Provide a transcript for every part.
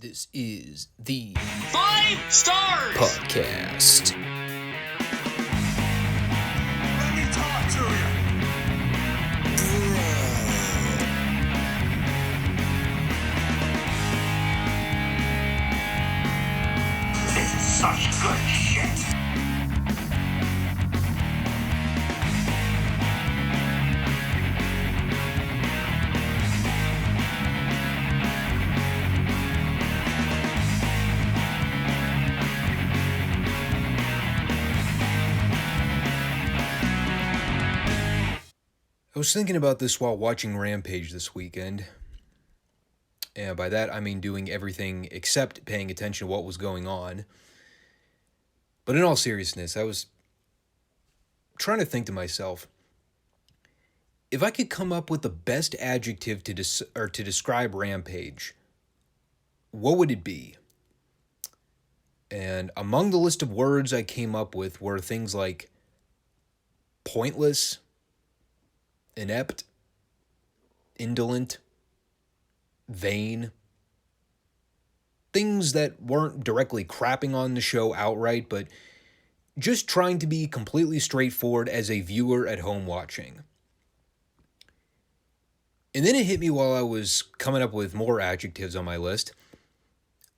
This is the Five Stars Podcast. Let me talk to you. This is such good shit. I was thinking about this while watching Rampage this weekend. And by that, I mean doing everything except paying attention to what was going on. But in all seriousness, I was trying to think to myself, if I could come up with the best adjective to describe Rampage, what would it be? And among the list of words I came up with were things like pointless, inept, indolent, vain. Things that weren't directly crapping on the show outright, but just trying to be completely straightforward as a viewer at home watching. And then it hit me while I was coming up with more adjectives on my list.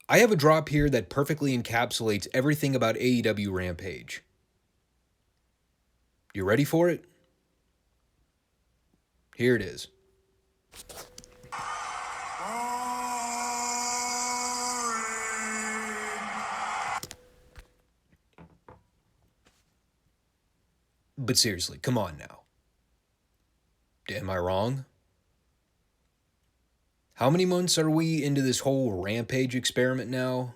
I have a drop here that perfectly encapsulates everything about AEW Rampage. You ready for it? Here it is. But seriously, come on now. Am I wrong? How many months are we into this whole Rampage experiment now?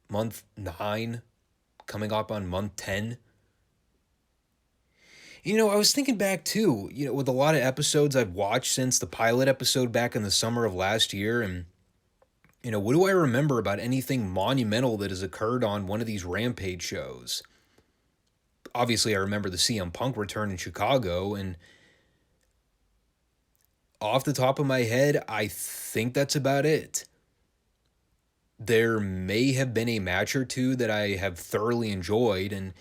Month 9? Coming up on month 10? You know, I was thinking back too, with a lot of episodes I've watched since the pilot episode back in the summer of last year, and, what do I remember about anything monumental that has occurred on one of these Rampage shows? Obviously, I remember the CM Punk return in Chicago, and off the top of my head, I think that's about it. There may have been a match or two that I have thoroughly enjoyed, and,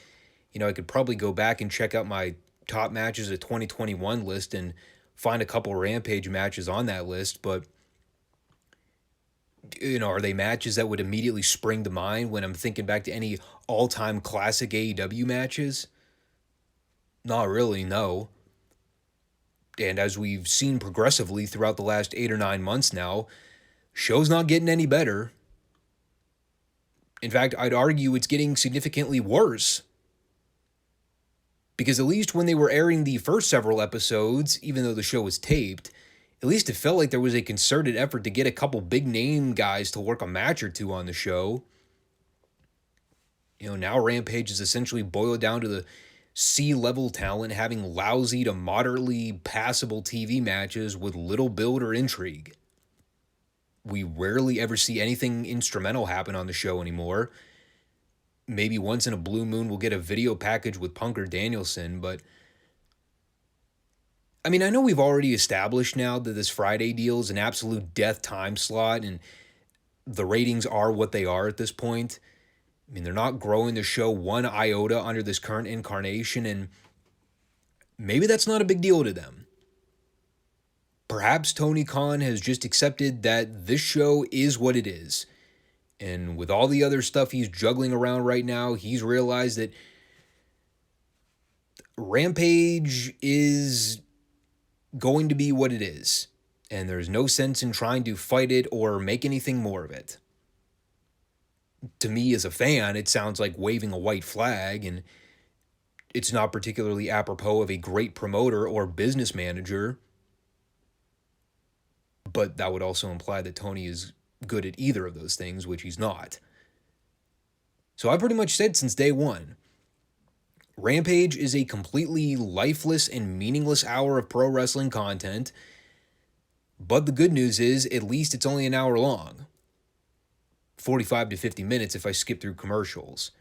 I could probably go back and check out my top matches of 2021 list and find a couple Rampage matches on that list, but are they matches that would immediately spring to mind when I'm thinking back to any all-time classic AEW matches? Not really, no. And as we've seen progressively throughout the last 8 or 9 months now, show's not getting any better. In fact, I'd argue it's getting significantly worse. Because at least when they were airing the first several episodes, even though the show was taped, at least it felt like there was a concerted effort to get a couple big name guys to work a match or two on the show. Now Rampage is essentially boiled down to the C-level talent having lousy to moderately passable TV matches with little build or intrigue. We rarely ever see anything instrumental happen on the show anymore. Maybe once in a blue moon we'll get a video package with Punk or Danielson, but I know we've already established now that this Friday deal is an absolute death time slot, and the ratings are what they are at this point. They're not growing the show one iota under this current incarnation, and maybe that's not a big deal to them. Perhaps Tony Khan has just accepted that this show is what it is. And with all the other stuff he's juggling around right now, he's realized that Rampage is going to be what it is. And there's no sense in trying to fight it or make anything more of it. To me, as a fan, it sounds like waving a white flag, and it's not particularly apropos of a great promoter or business manager. But that would also imply that Tony is good at either of those things, which he's not. So I pretty much said since day one, Rampage is a completely lifeless and meaningless hour of pro wrestling content, but the good news is at least it's only an hour long. 45 to 50 minutes if I skip through commercials.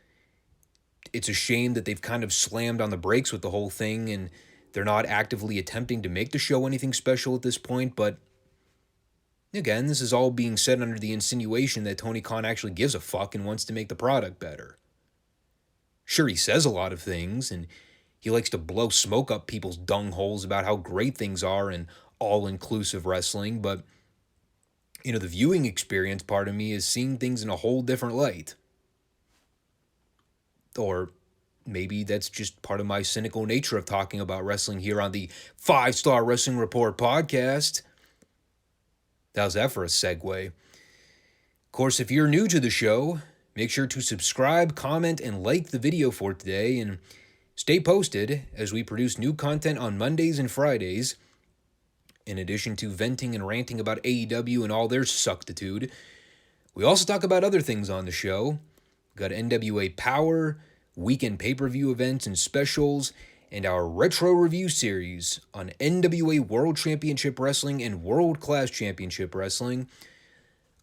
It's a shame that they've kind of slammed on the brakes with the whole thing, and they're not actively attempting to make the show anything special at this point, but Again, this is all being said under the insinuation that Tony Khan actually gives a fuck and wants to make the product better. Sure, he says a lot of things, and he likes to blow smoke up people's dung holes about how great things are in all-inclusive wrestling, but, the viewing experience part of me is seeing things in a whole different light. Or maybe that's just part of my cynical nature of talking about wrestling here on the Five Starr Wrestling Report podcast. How's that for a segue? Of course, if you're new to the show, make sure to subscribe, comment, and like the video for today, and stay posted as we produce new content on Mondays and Fridays. In addition to venting and ranting about AEW and all their suctitude, we also talk about other things on the show. We've got NWA Powerrr, weekend pay-per-view events and specials, and our retro review series on NWA World Championship Wrestling and World Class Championship Wrestling,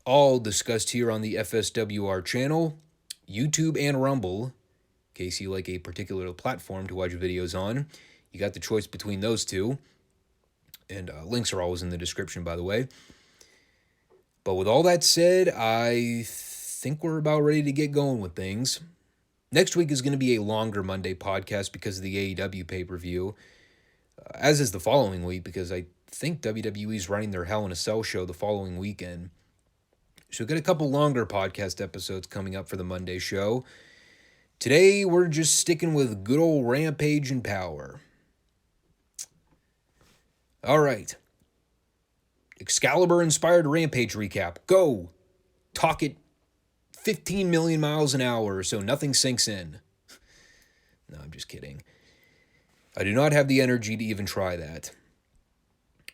all discussed here on the FSWR channel, YouTube, and Rumble. In case you like a particular platform to watch videos on, you got the choice between those two, and links are always in the description, by the way. But with all that said, I think we're about ready to get going with things. Next week is going to be a longer Monday podcast because of the AEW pay-per-view, as is the following week because I think WWE's running their Hell in a Cell show the following weekend. So we've got a couple longer podcast episodes coming up for the Monday show. Today, we're just sticking with good old Rampage and Powerrr. All right. Excalibur-inspired Rampage recap. Go! Talk it 15 million miles an hour so nothing sinks in. No, I'm just kidding. I do not have the energy to even try that.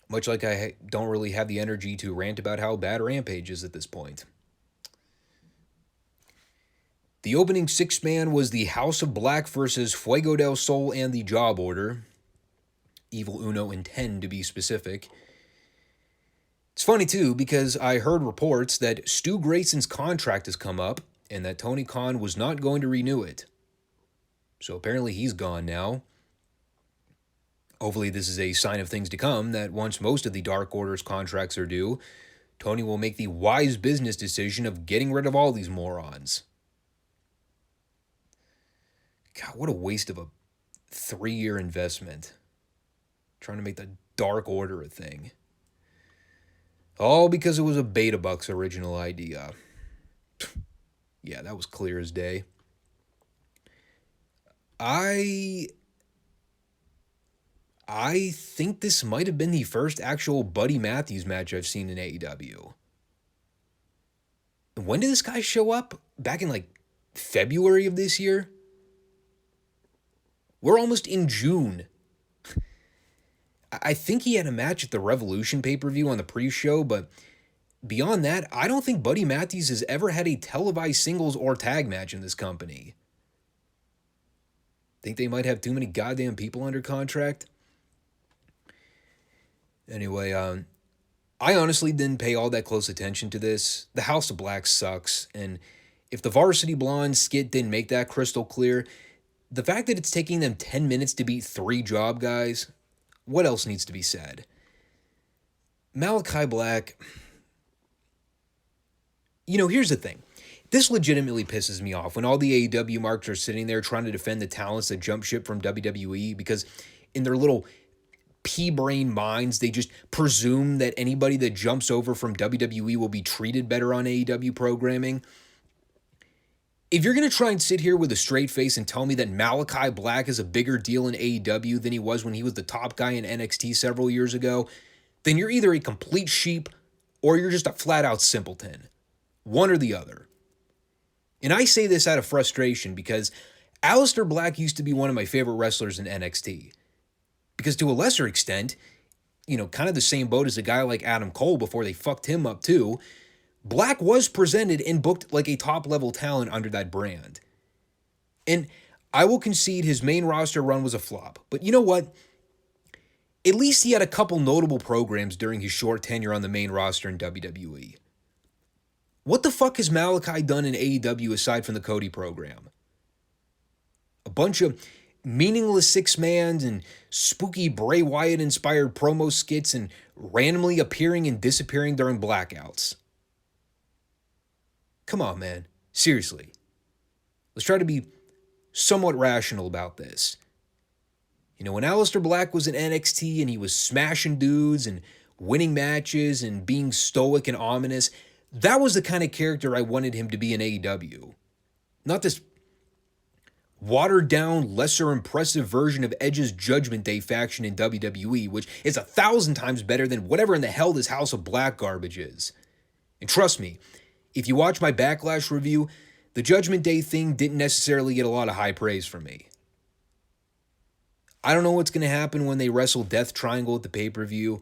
Much like I don't really have the energy to rant about how bad Rampage is at this point. The opening six-man was the House of Black versus Fuego del Sol and the Job Order. Evil Uno and 10 to be specific. It's funny, too, because I heard reports that Stu Grayson's contract has come up and that Tony Khan was not going to renew it. So apparently he's gone now. Hopefully this is a sign of things to come, that once most of the Dark Order's contracts are due, Tony will make the wise business decision of getting rid of all these morons. God, what a waste of a 3-year investment. Trying to make the Dark Order a thing. All because it was a Beta Bucks original idea. Yeah, that was clear as day. I think this might have been the first actual Buddy Matthews match I've seen in AEW. When did this guy show up? Back in February of this year? We're almost in June. I think he had a match at the Revolution pay-per-view on the pre-show, but beyond that, I don't think Buddy Matthews has ever had a televised singles or tag match in this company. Think they might have too many goddamn people under contract? Anyway, I honestly didn't pay all that close attention to this. The House of Black sucks, and if the Varsity Blondes skit didn't make that crystal clear, the fact that it's taking them 10 minutes to beat 3 job guys, what else needs to be said? Malachi Black, here's the thing. This legitimately pisses me off when all the AEW marks are sitting there trying to defend the talents that jump ship from WWE because in their little pea-brain minds, they just presume that anybody that jumps over from WWE will be treated better on AEW programming. If you're going to try and sit here with a straight face and tell me that Malachi Black is a bigger deal in AEW than he was when he was the top guy in NXT several years ago, then you're either a complete sheep or you're just a flat-out simpleton. One or the other. And I say this out of frustration because Aleister Black used to be one of my favorite wrestlers in NXT. Because to a lesser extent, kind of the same boat as a guy like Adam Cole before they fucked him up too, Black was presented and booked like a top-level talent under that brand. And I will concede his main roster run was a flop. But you know what? At least he had a couple notable programs during his short tenure on the main roster in WWE. What the fuck has Malachi done in AEW aside from the Cody program? A bunch of meaningless six-man and spooky Bray Wyatt-inspired promo skits and randomly appearing and disappearing during blackouts. Come on, man. Seriously. Let's try to be somewhat rational about this. You know, when Aleister Black was in NXT and he was smashing dudes and winning matches and being stoic and ominous, that was the kind of character I wanted him to be in AEW. Not this watered down, lesser impressive version of Edge's Judgment Day faction in WWE, which is 1,000 times better than whatever in the hell this House of Black garbage is. And trust me, if you watch my Backlash review, the Judgment Day thing didn't necessarily get a lot of high praise from me. I don't know what's going to happen when they wrestle Death Triangle at the pay-per-view.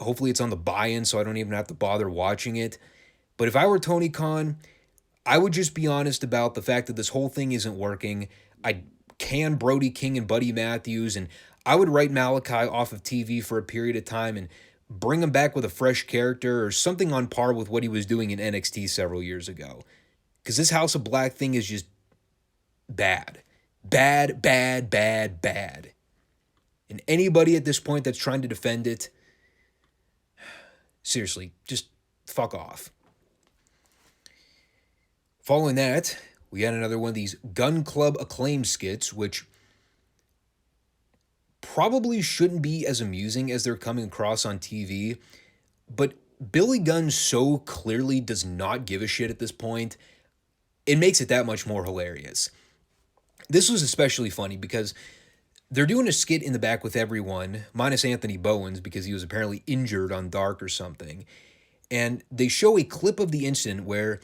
Hopefully it's on the buy-in so I don't even have to bother watching it. But if I were Tony Khan, I would just be honest about the fact that this whole thing isn't working. I'd can Brody King and Buddy Matthews, and I would write Malachi off of TV for a period of time and bring him back with a fresh character or something on par with what he was doing in NXT several years ago. Because this House of Black thing is just bad. Bad, bad, bad, bad. And anybody at this point that's trying to defend it, seriously, just fuck off. Following that, we had another one of these Gun Club Acclaim skits, which probably shouldn't be as amusing as they're coming across on TV, but Billy Gunn so clearly does not give a shit at this point, it makes it that much more hilarious. This was especially funny because they're doing a skit in the back with everyone, minus Anthony Bowens because he was apparently injured on Dark or something, and they show a clip of the incident where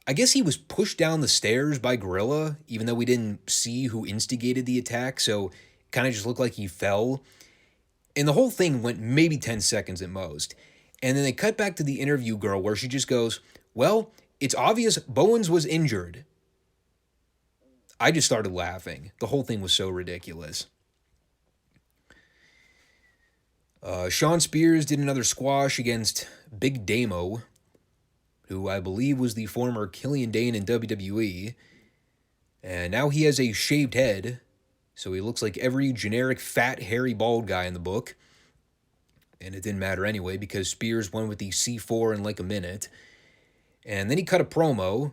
I guess he was pushed down the stairs by Gorilla, even though we didn't see who instigated the attack, so it kind of just looked like he fell. And the whole thing went maybe 10 seconds at most. And then they cut back to the interview girl where she just goes, well, it's obvious Bowens was injured. I just started laughing. The whole thing was so ridiculous. Sean Spears did another squash against Big Damo, who I believe was the former Killian Dane in WWE. And now he has a shaved head, so he looks like every generic fat, hairy, bald guy in the book. And it didn't matter anyway, because Spears won with the C4 in like a minute. And then he cut a promo,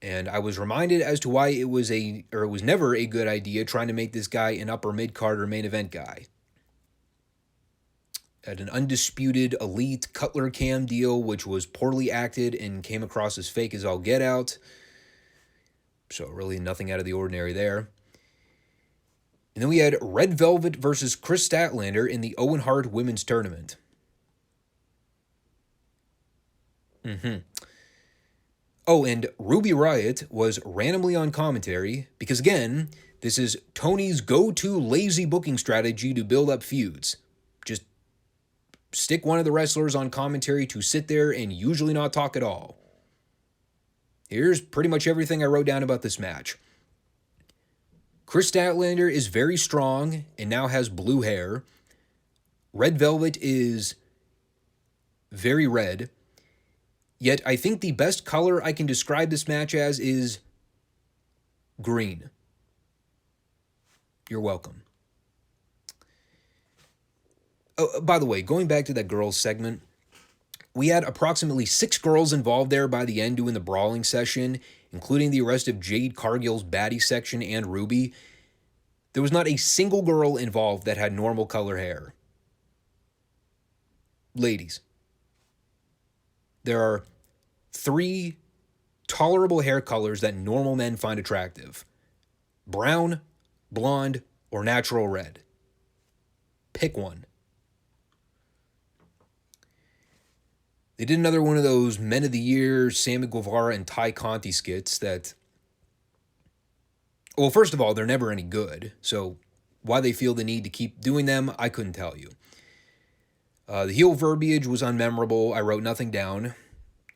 and I was reminded as to why it was never a good idea trying to make this guy an upper mid-card or main event guy. At an undisputed elite Cutler Cam deal, which was poorly acted and came across as fake as all get out. So really nothing out of the ordinary there. And then we had Red Velvet versus Chris Statlander in the Owen Hart Women's Tournament. Oh, and Ruby Riott was randomly on commentary because, again, this is Tony's go-to lazy booking strategy to build up feuds. Just stick one of the wrestlers on commentary to sit there and usually not talk at all. Here's pretty much everything I wrote down about this match. Chris Statlander is very strong and now has blue hair. Red Velvet is very red. Yet I think the best color I can describe this match as is green. You're welcome. Oh, by the way, going back to that girls segment, we had approximately 6 girls involved there by the end doing the brawling session, including the arrest of Jade Cargill's baddie section and Ruby. There was not a single girl involved that had normal color hair. Ladies, there are 3 tolerable hair colors that normal men find attractive: brown, blonde, or natural red. Pick one. They did another one of those Men of the Year, Sammy Guevara and Ty Conti skits that, well, first of all, they're never any good, so why they feel the need to keep doing them, I couldn't tell you. The heel verbiage was unmemorable. I wrote nothing down,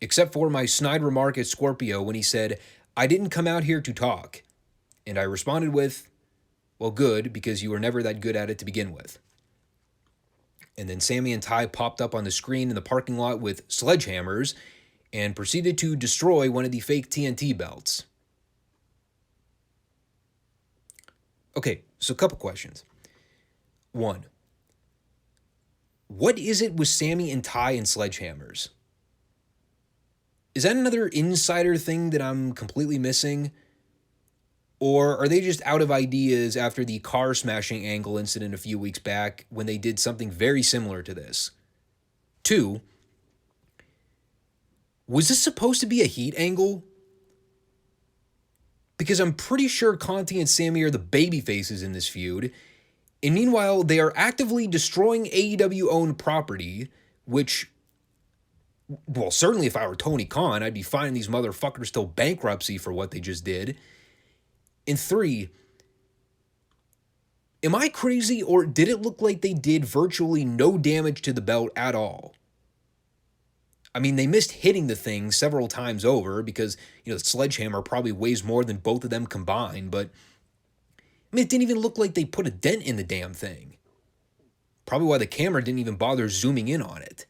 except for my snide remark at Scorpio when he said, "I didn't come out here to talk." And I responded with, "Well, good, because you were never that good at it to begin with." And then Sammy and Ty popped up on the screen in the parking lot with sledgehammers and proceeded to destroy one of the fake TNT belts. Okay, so a couple questions. One, what is it with Sammy and Ty and sledgehammers? Is that another insider thing that I'm completely missing? Or are they just out of ideas after the car smashing angle incident a few weeks back when they did something very similar to this? Two, was this supposed to be a heat angle? Because I'm pretty sure Conti and Sammy are the baby faces in this feud. And meanwhile, they are actively destroying AEW-owned property, which, well, certainly if I were Tony Khan, I'd be fining these motherfuckers till bankruptcy for what they just did. And three, am I crazy, or did it look like they did virtually no damage to the belt at all? I mean, they missed hitting the thing several times over because, the sledgehammer probably weighs more than both of them combined, but I mean, it didn't even look like they put a dent in the damn thing. Probably why the camera didn't even bother zooming in on it.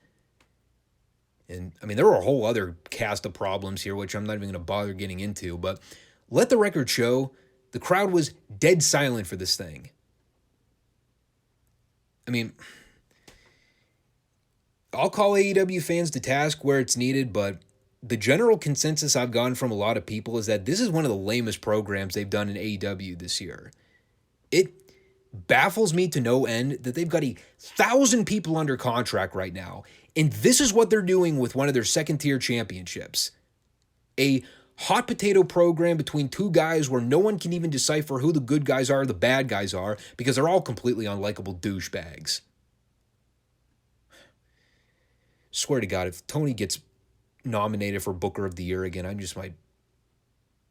And, I mean, there were a whole other cast of problems here, which I'm not even going to bother getting into, but let the record show the crowd was dead silent for this thing. I mean, I'll call AEW fans to task where it's needed, but the general consensus I've gotten from a lot of people is that this is one of the lamest programs they've done in AEW this year. It baffles me to no end that they've got 1,000 people under contract right now, and this is what they're doing with one of their second-tier championships. A hot potato program between two guys where no one can even decipher who the good guys are, the bad guys are, because they're all completely unlikable douchebags. Swear to God, if Tony gets nominated for Booker of the Year again, I just might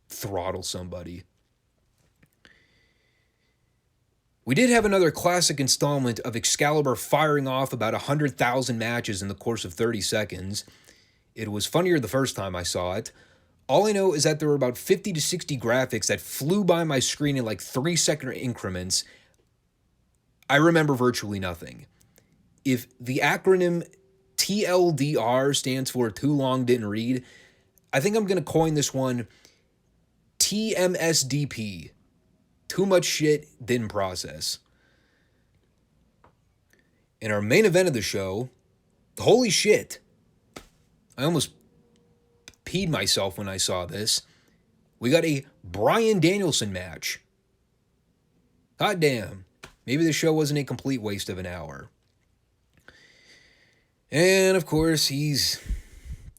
throttle somebody. We did have another classic installment of Excalibur firing off about 100,000 matches in the course of 30 seconds. It was funnier the first time I saw it. All I know is that there were about 50 to 60 graphics that flew by my screen in like 3-second increments. I remember virtually nothing. If the acronym TLDR stands for Too Long Didn't Read, I think I'm going to coin this one TMSDP. Too much shit, didn't process. In our main event of the show, holy shit, I almost peed myself when I saw this. We got a Bryan Danielson match. Hot damn, maybe the show wasn't a complete waste of an hour. And of course, he's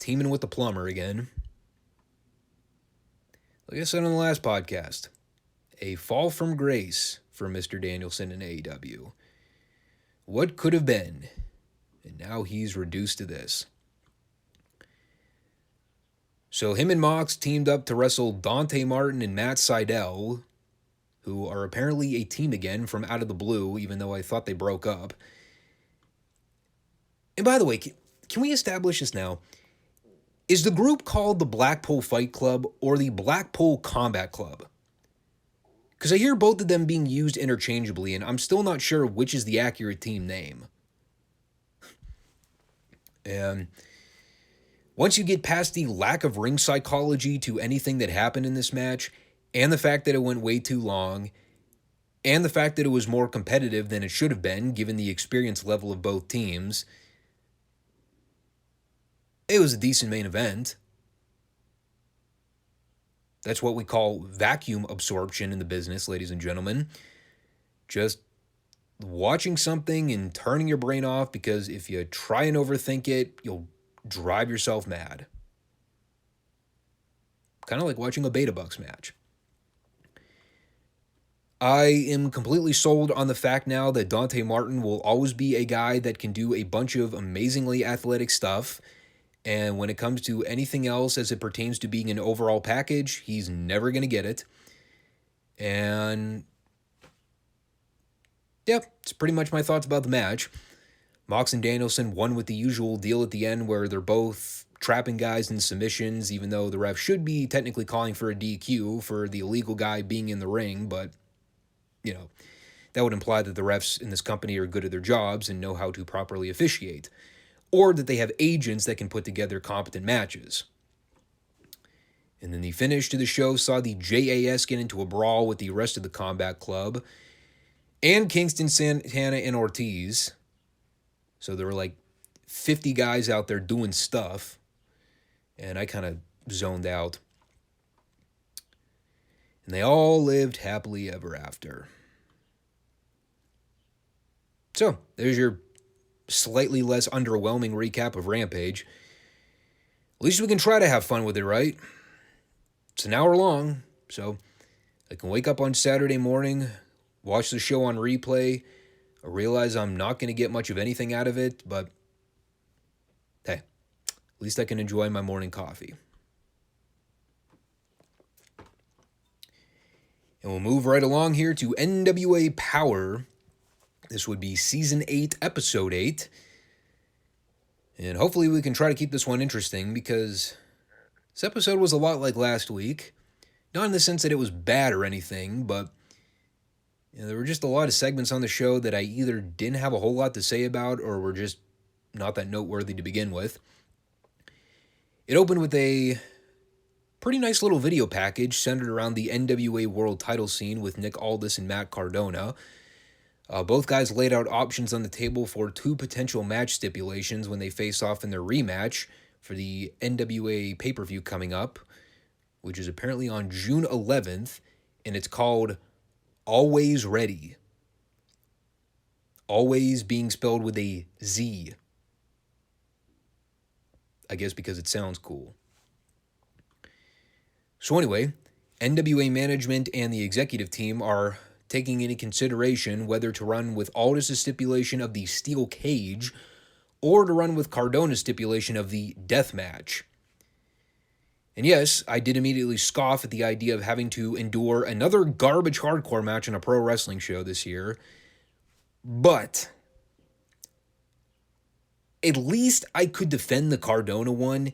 teaming with the plumber again. Like I said on the last podcast, a fall from grace for Mr. Danielson in AEW. What could have been? And now he's reduced to this. So him and Mox teamed up to wrestle Dante Martin and Matt Sydal, who are apparently a team again from out of the blue, even though I thought they broke up. And by the way, can we establish this now? Is the group called the Blackpool Fight Club or the Blackpool Combat Club? Because I hear both of them being used interchangeably, and I'm still not sure which is the accurate team name. And once you get past the lack of ring psychology to anything that happened in this match, and the fact that it went way too long, and the fact that it was more competitive than it should have been, given the experience level of both teams, it was a decent main event. That's what we call vacuum absorption in the business, ladies and gentlemen. Just watching something and turning your brain off, because if you try and overthink it, you'll drive yourself mad. Kind of like watching a Beta Bucks match. I am completely sold on the fact now that Dante Martin will always be a guy that can do a bunch of amazingly athletic stuff. And when it comes to anything else as it pertains to being an overall package, he's never going to get it. And yeah, it's pretty much my thoughts about the match. Mox and Danielson won with the usual deal at the end where they're both trapping guys in submissions, even though the ref should be technically calling for a DQ for the illegal guy being in the ring. But, that would imply that the refs in this company are good at their jobs and know how to properly officiate, or that they have agents that can put together competent matches. And then the finish to the show saw the JAS get into a brawl with the rest of the Combat Club and Kingston, Santana, and Ortiz. So there were like 50 guys out there doing stuff. And I kind of zoned out. And they all lived happily ever after. So, there's your slightly less underwhelming recap of Rampage. At least we can try to have fun with it, right? It's an hour long, so I can wake up on Saturday morning, watch the show on replay. I realize I'm not going to get much of anything out of it, but hey, at least I can enjoy my morning coffee. And we'll move right along here to NWA Powerrr. This would be Season 8, Episode 8. And hopefully we can try to keep this one interesting because this episode was a lot like last week. Not in the sense that it was bad or anything, but there were just a lot of segments on the show that I either didn't have a whole lot to say about or were just not that noteworthy to begin with. It opened with a pretty nice little video package centered around the NWA World Title scene with Nick Aldis and Matt Cardona. Both guys laid out options on the table for 2 potential match stipulations when they face off in their rematch for the NWA pay-per-view coming up, which is apparently on June 11th, and it's called Always Ready. Always being spelled with a Z. I guess because it sounds cool. So anyway, NWA management and the executive team are taking into consideration whether to run with Aldis' stipulation of the steel cage or to run with Cardona's stipulation of the death match. And yes, I did immediately scoff at the idea of having to endure another garbage hardcore match on a pro wrestling show this year, but at least I could defend the Cardona one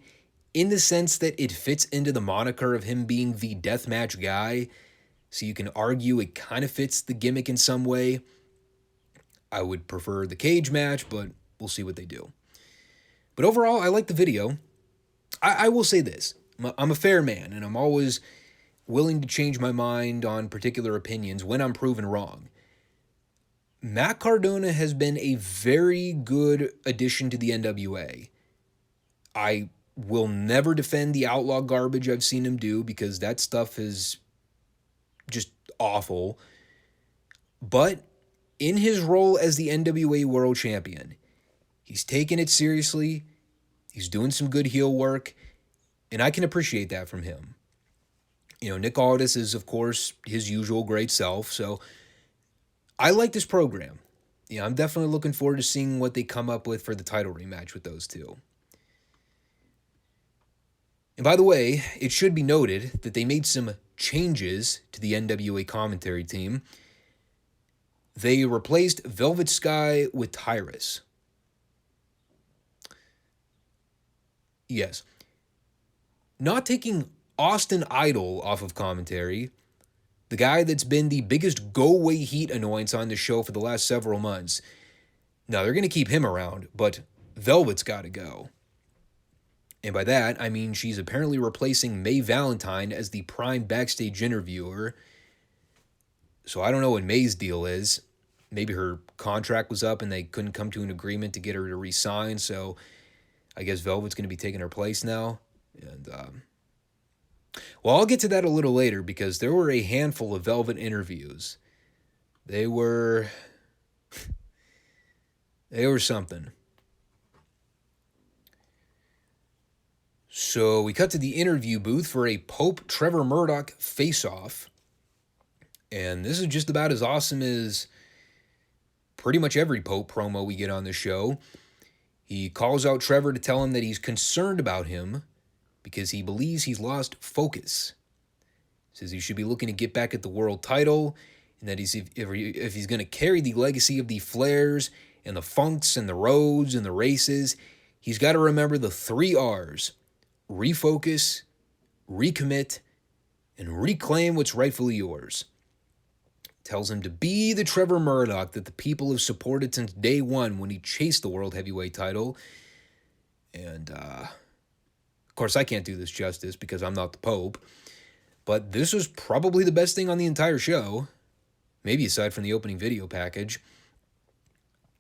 in the sense that it fits into the moniker of him being the deathmatch guy, so you can argue it kind of fits the gimmick in some way. I would prefer the cage match, but we'll see what they do. But overall, I like the video. I will say this. I'm a fair man, and I'm always willing to change my mind on particular opinions when I'm proven wrong. Matt Cardona has been a very good addition to the NWA. I will never defend the outlaw garbage I've seen him do because that stuff is just awful. But in his role as the NWA World Champion, he's taking it seriously. He's doing some good heel work, and I can appreciate that from him. Nick Aldis is, of course, his usual great self, so I like this program. I'm definitely looking forward to seeing what they come up with for the title rematch with those two. And by the way, it should be noted that they made some changes to the NWA commentary team. They replaced Velvet Sky with Tyrus. Yes. Not taking Austin Idol off of commentary, the guy that's been the biggest go-away heat annoyance on the show for the last several months. Now, they're going to keep him around, but Velvet's got to go. And by that, I mean she's apparently replacing May Valentine as the prime backstage interviewer. So I don't know what May's deal is. Maybe her contract was up and they couldn't come to an agreement to get her to re-sign, so I guess Velvet's going to be taking her place now. And, well, I'll get to that a little later because there were a handful of Velvet interviews. They were something. So we cut to the interview booth for a Pope Trevor Murdoch face-off. And this is just about as awesome as pretty much every Pope promo we get on the show. He calls out Trevor to tell him that he's concerned about him because he believes he's lost focus. Says he should be looking to get back at the world title, and that if he's going to carry the legacy of the Flairs and the Funks and the Rhodes and the Races, he's got to remember the 3 R's. Refocus, recommit, and reclaim what's rightfully yours. Tells him to be the Trevor Murdoch that the people have supported since day one when he chased the World Heavyweight title. And Of course, I can't do this justice because I'm not the Pope, but this was probably the best thing on the entire show, maybe aside from the opening video package.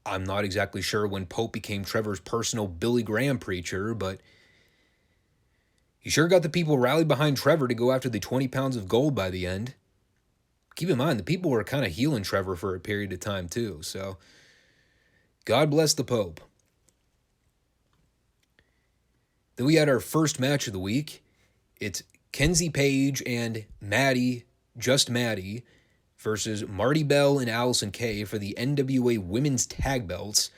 I'm not exactly sure when Pope became Trevor's personal Billy Graham preacher, but he sure got the people rallied behind Trevor to go after the 20 pounds of gold by the end. Keep in mind, the people were kind of healing Trevor for a period of time too, so God bless the Pope. Then we had our first match of the week. It's Kenzie Page and Maddie, just Maddie, versus Marty Bell and Allison Kay for the NWA Women's Tag Belts.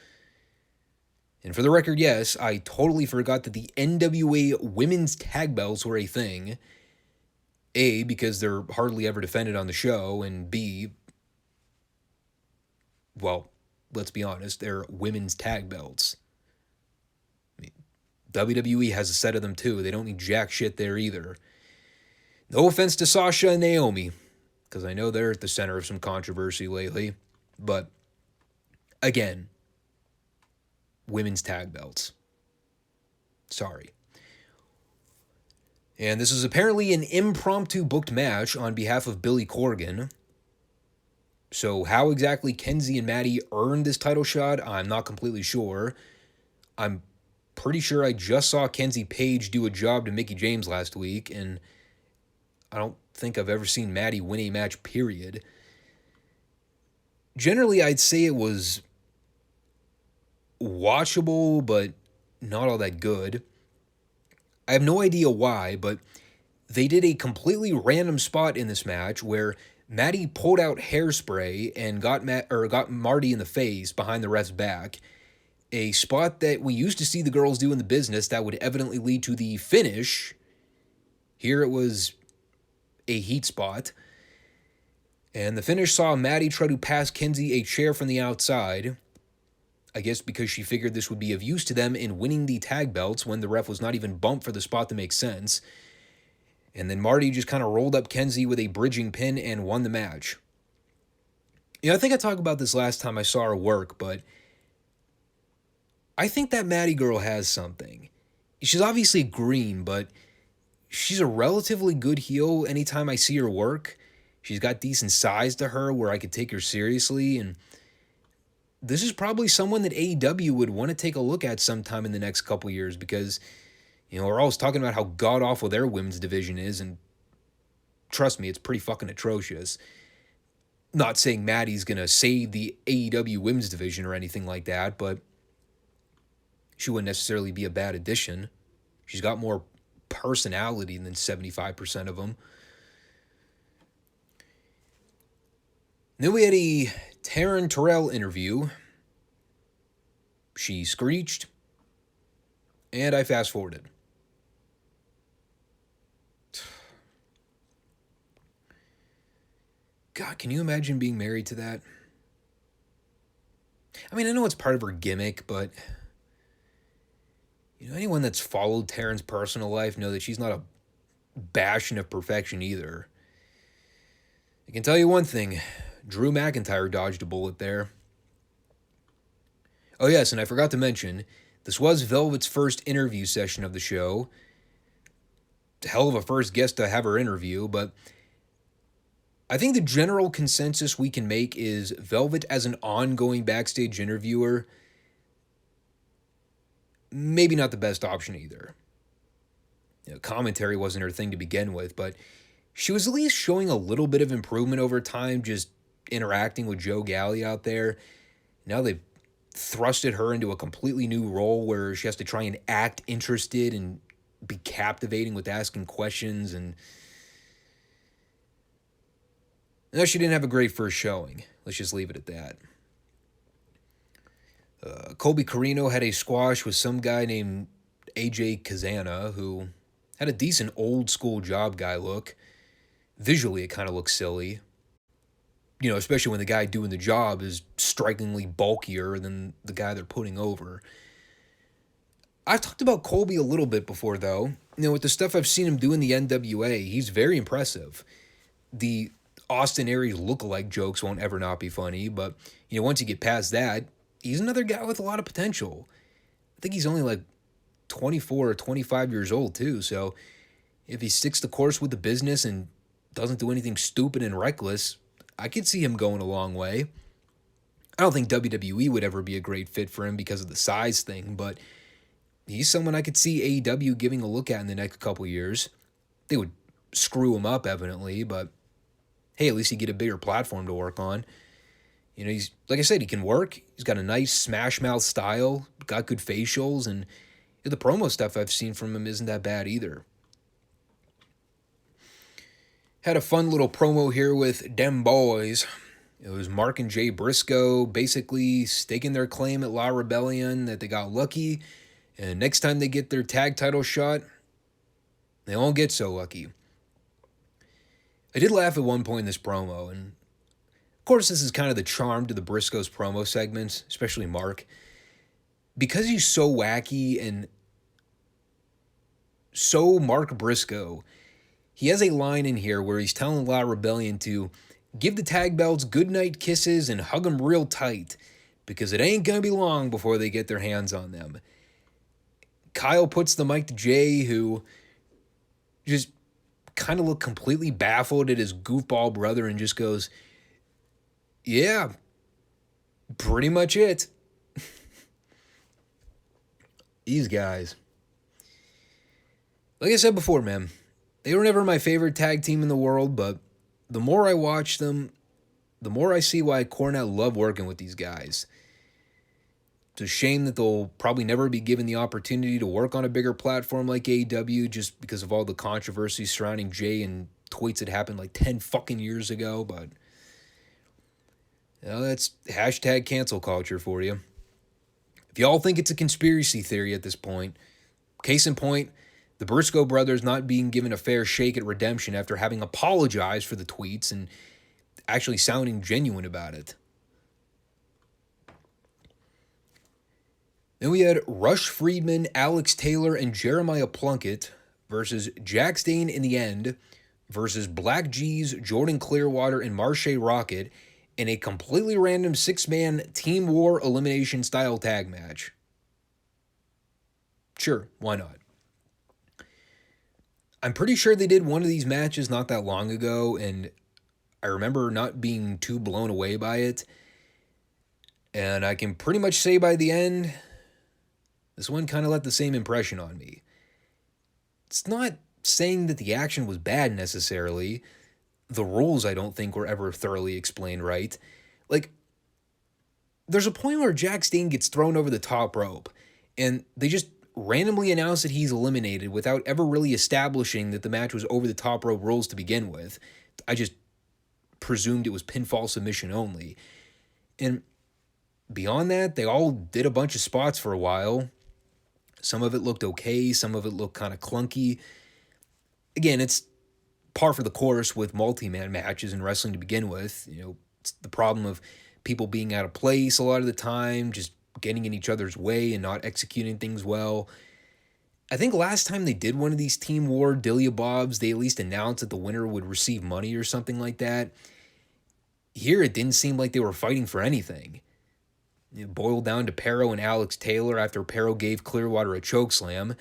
And for the record, yes, I totally forgot that the NWA Women's Tag Belts were a thing. A, because they're hardly ever defended on the show, and B, well, let's be honest, they're women's tag belts. I mean, WWE has a set of them too. They don't need jack shit there either. No offense to Sasha and Naomi, because I know they're at the center of some controversy lately. But, again, women's tag belts. Sorry. And this is apparently an impromptu booked match on behalf of Billy Corgan. So how exactly Kenzie and Maddie earned this title shot, I'm not completely sure. I'm pretty sure I just saw Kenzie Page do a job to Mickie James last week, and I don't think I've ever seen Maddie win a match, period. Generally, I'd say it was watchable, but not all that good. I have no idea why, but they did a completely random spot in this match where Maddie pulled out hairspray and got Marty in the face behind the ref's back. A spot that we used to see the girls do in the business that would evidently lead to the finish. Here it was a heat spot. And the finish saw Maddie try to pass Kenzie a chair from the outside. I guess because she figured this would be of use to them in winning the tag belts when the ref was not even bumped for the spot to make sense. And then Marty just kind of rolled up Kenzie with a bridging pin and won the match. I think I talked about this last time I saw her work, but I think that Maddie girl has something. She's obviously green, but she's a relatively good heel anytime I see her work. She's got decent size to her where I could take her seriously, and this is probably someone that AEW would want to take a look at sometime in the next couple years because, we're always talking about how god-awful their women's division is, and trust me, it's pretty fucking atrocious. Not saying Maddie's going to save the AEW women's division or anything like that, but she wouldn't necessarily be a bad addition. She's got more personality than 75% of them. Then we had a Taryn Terrell interview. She screeched, and I fast-forwarded. God, can you imagine being married to that? I mean, I know it's part of her gimmick, but anyone that's followed Taryn's personal life know that she's not a bastion of perfection either. I can tell you one thing. Drew McIntyre dodged a bullet there. Oh yes, and I forgot to mention, this was Velvet's first interview session of the show. It's a hell of a first guest to have her interview, but I think the general consensus we can make is Velvet as an ongoing backstage interviewer, maybe not the best option either. Commentary wasn't her thing to begin with, but she was at least showing a little bit of improvement over time, just interacting with Joe Galli out there. Now they've thrusted her into a completely new role where she has to try and act interested and be captivating with asking questions, and no, she didn't have a great first showing. Let's just leave it at that. Colby Carino had a squash with some guy named AJ Kazana, who had a decent old-school job guy look. Visually, it kind of looks silly. Especially when the guy doing the job is strikingly bulkier than the guy they're putting over. I've talked about Colby a little bit before, though. With the stuff I've seen him do in the NWA, he's very impressive. The Austin Aries look-alike jokes won't ever not be funny, but, once you get past that, he's another guy with a lot of potential. I think he's only like 24 or 25 years old too. So if he sticks the course with the business and doesn't do anything stupid and reckless, I could see him going a long way. I don't think WWE would ever be a great fit for him because of the size thing, but he's someone I could see AEW giving a look at in the next couple years. They would screw him up, evidently, but hey, at least he get a bigger platform to work on. You know, he's, like I said, he can work. He's got a nice smash mouth style, got good facials, and the promo stuff I've seen from him isn't that bad either. Had a fun little promo here with Dem Boys. It was Mark and Jay Briscoe basically staking their claim at La Rebellion that they got lucky, and next time they get their tag title shot, they won't get so lucky. I did laugh at one point in this promo, and of course this is kind of the charm to the Briscoes promo segments, especially Mark. Because he's so wacky and so Mark Briscoe, he has a line in here where he's telling La Rebellion to give the tag belts goodnight kisses and hug them real tight, because it ain't going to be long before they get their hands on them. Kyle puts the mic to Jay, who just kind of looked completely baffled at his goofball brother and just goes, yeah, pretty much it. These guys. Like I said before, man, they were never my favorite tag team in the world, but the more I watch them, the more I see why Cornette loved working with these guys. It's a shame that they'll probably never be given the opportunity to work on a bigger platform like AEW just because of all the controversy surrounding Jay and tweets that happened like 10 fucking years ago, but you know, that's hashtag cancel culture for you. If y'all think it's a conspiracy theory at this point, case in point, the Briscoe brothers not being given a fair shake at redemption after having apologized for the tweets and actually sounding genuine about it. Then we had Rush Friedman, Alex Taylor, and Jeremiah Plunkett versus Jack Stain in the End versus Black G's, Jordan Clearwater, and Marshe Rocket in a completely random 6-man Team War elimination style tag match. Sure, why not? I'm pretty sure they did one of these matches not that long ago, and I remember not being too blown away by it. And I can pretty much say by the end, this one kind of left the same impression on me. It's not saying that the action was bad necessarily. The rules, I don't think, were ever thoroughly explained right. Like, there's a point where Jack Stain gets thrown over the top rope, and they just randomly announce that he's eliminated without ever really establishing that the match was over the top rope rules to begin with. I just presumed it was pinfall submission only. And beyond that, they all did a bunch of spots for a while. Some of it looked okay, some of it looked kind of clunky. Again, it's par for the course with multi-man matches in wrestling to begin with. You know, it's the problem of people being out of place a lot of the time, just getting in each other's way and not executing things well. I think last time they did one of these Team War Delia Bobs, they at least announced that the winner would receive money or something like that. Here, it didn't seem like they were fighting for anything. It boiled down to Perro and Alex Taylor after Perro gave Clearwater a chokeslam.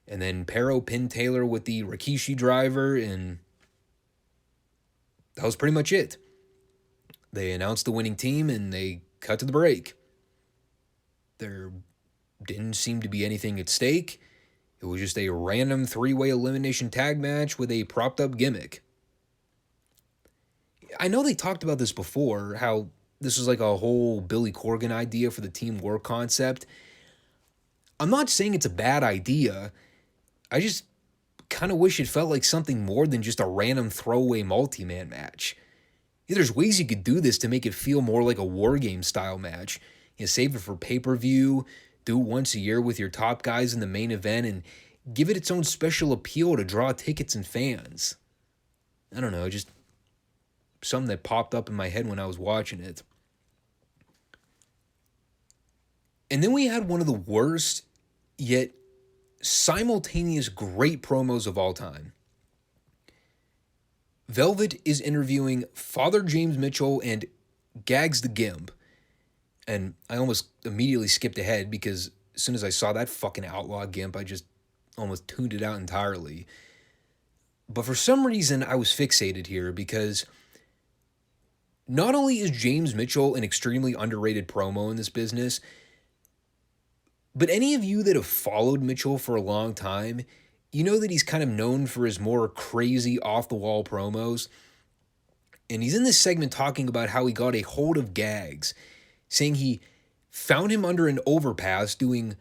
And then Perro pinned Taylor with the Rikishi driver, and that was pretty much it. They announced the winning team, and they cut to the break. There didn't seem to be anything at stake. It was just a random 3-way elimination tag match with a propped-up gimmick. I know they talked about this before, how this was like a whole Billy Corgan idea for the Team War concept. I'm not saying it's a bad idea. I just kind of wish it felt like something more than just a random throwaway multi-man match. Yeah, there's ways you could do this to make it feel more like a War Game style match. You know, save it for pay-per-view, do it once a year with your top guys in the main event, and give it its own special appeal to draw tickets and fans. I don't know, just something that popped up in my head when I was watching it. And then we had one of the worst, yet simultaneous great promos of all time. Velvet is interviewing Father James Mitchell and Gags the Gimp. And I almost immediately skipped ahead because As soon as I saw that fucking outlaw gimp, I just almost tuned it out entirely. But for some reason, I was fixated here because not only is James Mitchell an extremely underrated promo in this business, but any of you that have followed Mitchell for a long time, you know that he's kind of known for his more crazy off-the-wall promos. And he's in this segment talking about how he got a hold of Gags, saying he found him under an overpass doing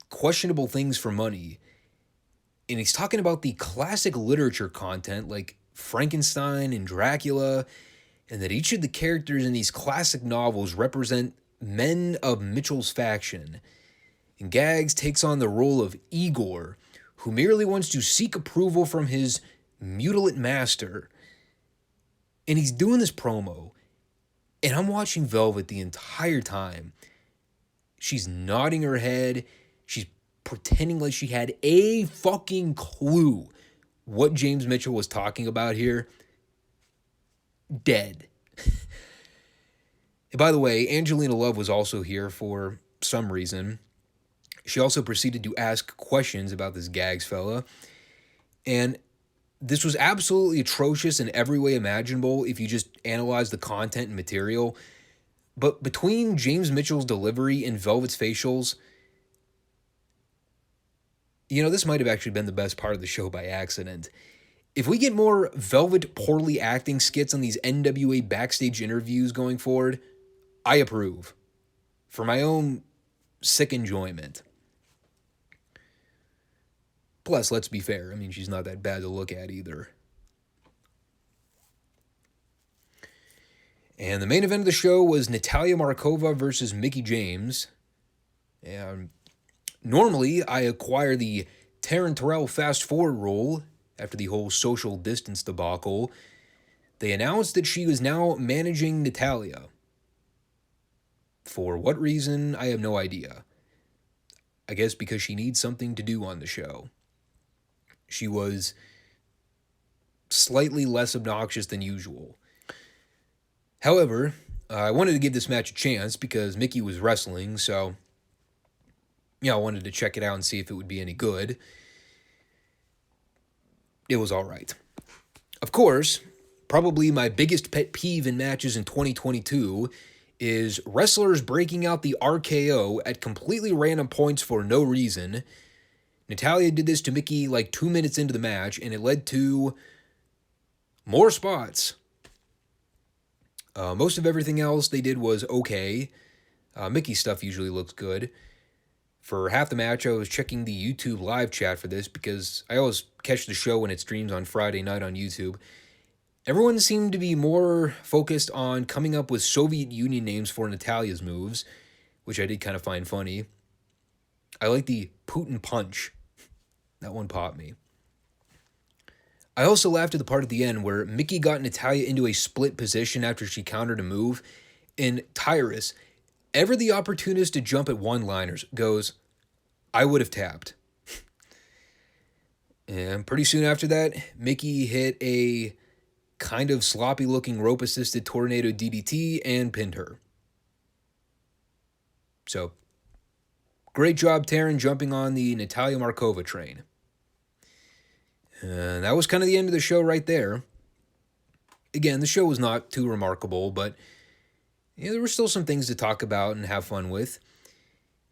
questionable things for money. And he's talking about the classic literature content like Frankenstein and Dracula, and that each of the characters in these classic novels represent men of Mitchell's faction. And Gags takes on the role of Igor, who merely wants to seek approval from his mutilate master. And he's doing this promo, and I'm watching Velvet the entire time. She's nodding her head. She's pretending like she had a fucking clue what James Mitchell was talking about here. Dead. And by the way, Angelina Love was also here for some reason. She also proceeded to ask questions about this Gags fella. And this was absolutely atrocious in every way imaginable if you just analyze the content and material. But between James Mitchell's delivery and Velvet's facials, you know, this might have actually been the best part of the show by accident. If we get more Velvet poorly acting skits on these NWA backstage interviews going forward, I approve. For my own sick enjoyment. Plus, let's be fair, I mean, she's not that bad to look at either. And the main event of the show was Natalya Markova versus Mickie James. And normally, I acquire the Taryn Terrell fast forward rule after the whole social distance debacle. They announced that she was now managing Natalya. For what reason, I have no idea. I guess because she needs something to do on the show. She was slightly less obnoxious than usual. However, I wanted to give this match a chance because Mickie was wrestling, so I wanted to check it out and see if it would be any good. It was all right. Of course, probably my biggest pet peeve in matches in 2022 is wrestlers breaking out the RKO at completely random points for no reason. Natalya did this to Mickie like 2 minutes into the match, and it led to more spots. Most of everything else they did was okay. Mickie's stuff usually looks good. For half the match, I was checking the YouTube live chat for this because I always catch the show when it streams on Friday night on YouTube. Everyone seemed to be more focused on coming up with Soviet Union names for Natalya's moves, which I did kind of find funny. I like the Putin punch. That one popped me. I also laughed at the part at the end where Mickie got Natalya into a split position after she countered a move, and Tyrus, ever the opportunist to jump at one-liners, goes, "I would have tapped." And pretty soon after that, Mickie hit a kind of sloppy-looking rope-assisted tornado DDT and pinned her. So, great job, Taryn, jumping on the Natalya Markova train. And that was kind of the end of the show right there. Again, the show was not too remarkable, but there were still some things to talk about and have fun with.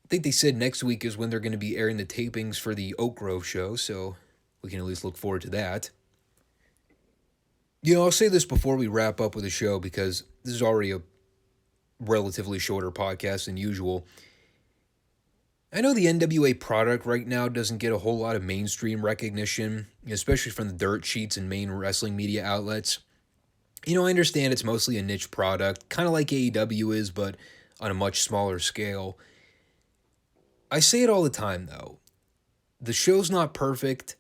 I think they said next week is when they're going to be airing the tapings for the Oak Grove show, so we can at least look forward to that. I'll say this before we wrap up with the show because this is already a relatively shorter podcast than usual. I know the NWA product right now doesn't get a whole lot of mainstream recognition, especially from the dirt sheets and main wrestling media outlets. I understand it's mostly a niche product, kind of like AEW is, but on a much smaller scale. I say it all the time, though. The show's not perfect.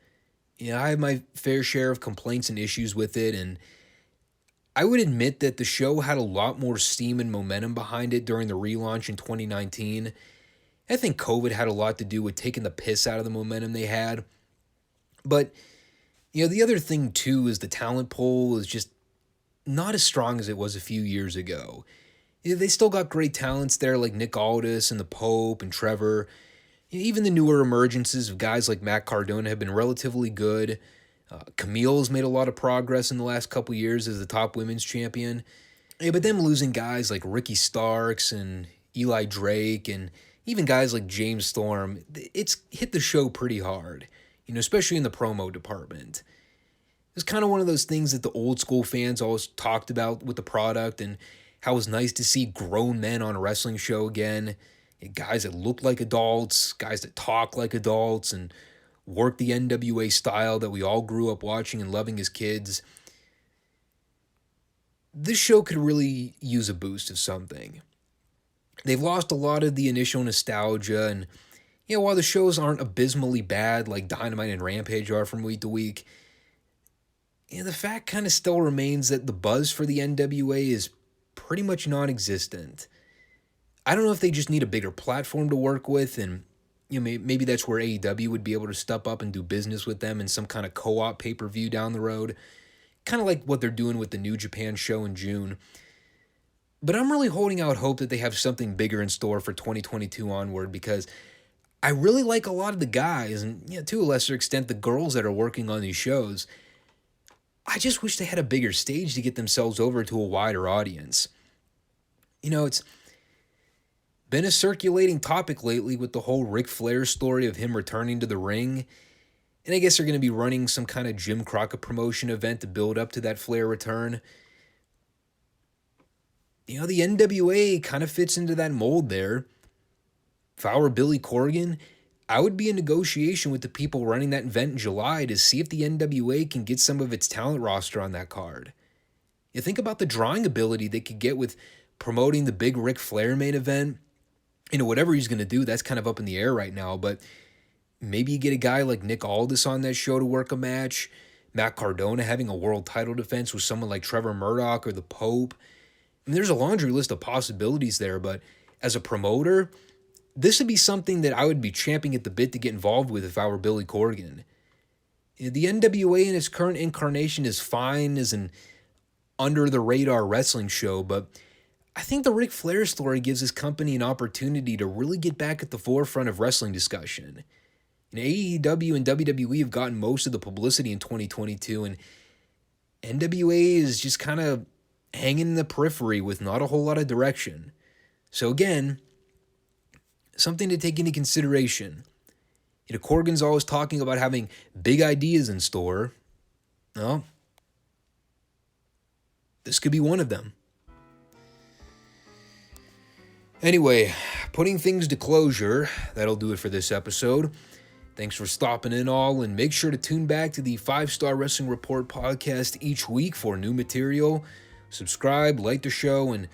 I have my fair share of complaints and issues with it, and I would admit that the show had a lot more steam and momentum behind it during the relaunch in 2019. I think COVID had a lot to do with taking the piss out of the momentum they had. But, the other thing, too, is the talent pool is just not as strong as it was a few years ago. Yeah, they still got great talents there like Nick Aldis and the Pope and Trevor. Even the newer emergences of guys like Matt Cardona have been relatively good. Camille's made a lot of progress in the last couple years as the top women's champion. Yeah, but them losing guys like Ricky Starks and Eli Drake and even guys like James Storm, it's hit the show pretty hard, especially in the promo department. It's kind of one of those things that the old school fans always talked about with the product and how it was nice to see grown men on a wrestling show again. Guys that look like adults, guys that talk like adults, and work the NWA style that we all grew up watching and loving as kids. This show could really use a boost of something. They've lost a lot of the initial nostalgia, and while the shows aren't abysmally bad like Dynamite and Rampage are from week to week, the fact kind of still remains that the buzz for the NWA is pretty much non-existent. I don't know if they just need a bigger platform to work with, and maybe that's where AEW would be able to step up and do business with them in some kind of co-op pay-per-view down the road, kind of like what they're doing with the New Japan show in June. But I'm really holding out hope that they have something bigger in store for 2022 onward, because I really like a lot of the guys, and to a lesser extent the girls that are working on these shows. I just wish they had a bigger stage to get themselves over to a wider audience. It's been a circulating topic lately with the whole Ric Flair story of him returning to the ring. And I guess they're going to be running some kind of Jim Crockett promotion event to build up to that Flair return. The NWA kind of fits into that mold there. If I were Billy Corgan, I would be in negotiation with the people running that event in July to see if the NWA can get some of its talent roster on that card. You think about the drawing ability they could get with promoting the big Ric Flair main event. Whatever he's going to do, that's kind of up in the air right now, but maybe you get a guy like Nick Aldis on that show to work a match, Matt Cardona having a world title defense with someone like Trevor Murdoch or the Pope. There's a laundry list of possibilities there, but as a promoter, this would be something that I would be champing at the bit to get involved with if I were Billy Corgan. The NWA in its current incarnation is fine as an under-the-radar wrestling show, but I think the Ric Flair story gives his company an opportunity to really get back at the forefront of wrestling discussion. AEW and WWE have gotten most of the publicity in 2022, and NWA is just kind of hanging in the periphery with not a whole lot of direction. So again, something to take into consideration. Corgan's always talking about having big ideas in store. Well, this could be one of them. Anyway, putting things to closure, that'll do it for this episode. Thanks for stopping in all, and make sure to tune back to the 5 Starr Wrestling Report podcast each week for new material. Subscribe, like the show, and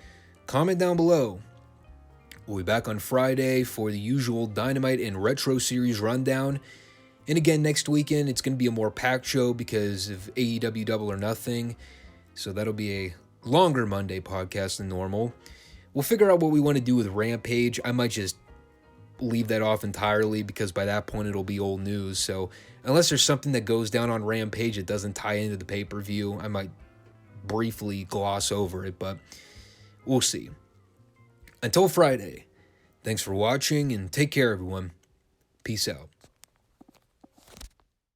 comment down below. We'll be back on Friday for the usual Dynamite and Retro Series rundown. And again, next weekend, it's going to be a more packed show because of AEW Double or Nothing. So that'll be a longer Monday podcast than normal. We'll figure out what we want to do with Rampage. I might just leave that off entirely because by that point it'll be old news. So unless there's something that goes down on Rampage that doesn't tie into the pay-per-view, I might briefly gloss over it, but we'll see. Until Friday, thanks for watching and take care, everyone. Peace out.